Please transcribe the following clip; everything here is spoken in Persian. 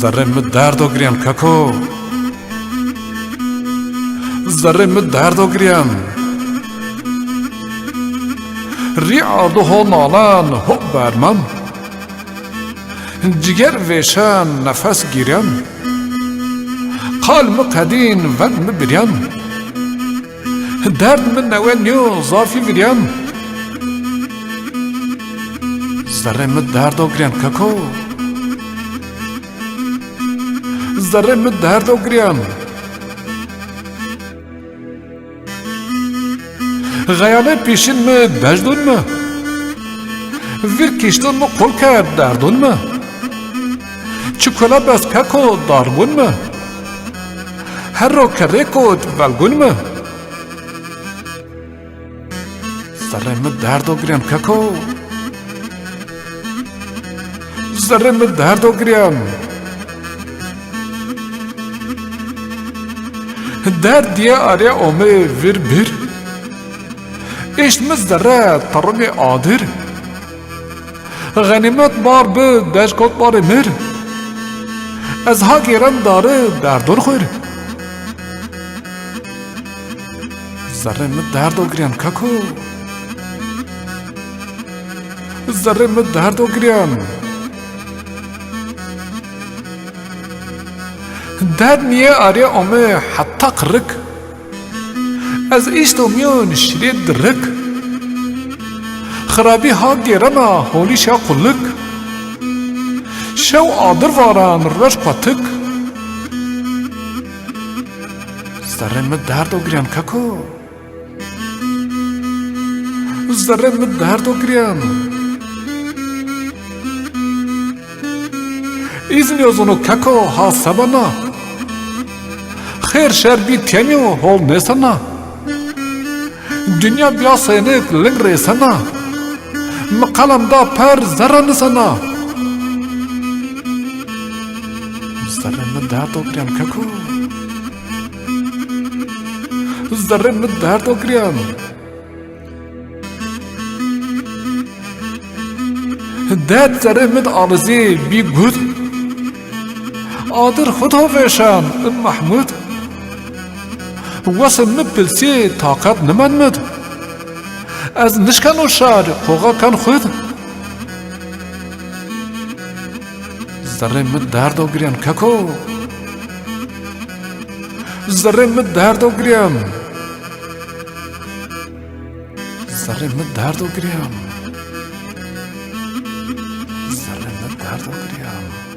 ذره من درد و گریم ککو ذره من درد و گریم ریاد ها نالان ها برمم جگر ویشن نفس گیرم قلم قدین وقم بریم درد من نوانیو زافی بریم ذره من درد و گریم ککو ذره من درد و گریم غیاله پیشین می بجدون می ویر کشتون می قل کرد دردون می چکولا بس ککو داربون می هر رو کره کود ولگون می ذره من درد و گریم ککو ذره من درد و گریم درد دیه آره اومه ویر بیر اشت ذره طرق عادر غنیمت بار به دشکات بار مر از ها گیرم داره دردون خور ذره من درد و گریم ککو ذره من درد و گریم درد نیه آره اومه حتی قرک از ایشتو میون شرید درک خرابی ها گیرم هولی شا قلک شو آدر واران رش قطک ذره من درد و گریم ککو ذره من درد و گریم ایزن یوزونو ککو ها سبانا خیر شر بی تیمیو هول نیسانا dünya bya senek ling resana makalamda per zarra sana zarra med dard och grim kako zarra med dard och grim dad zarra med arzi bi gud adir khud hoveşan mahmud واسم مبلسی طاقت نمان مد از نشکن و شار خوغا کن خود ذره مد درد و گریم ککو ذره مد درد و گریم ذره مد درد و گریم ذره مد درد و گریم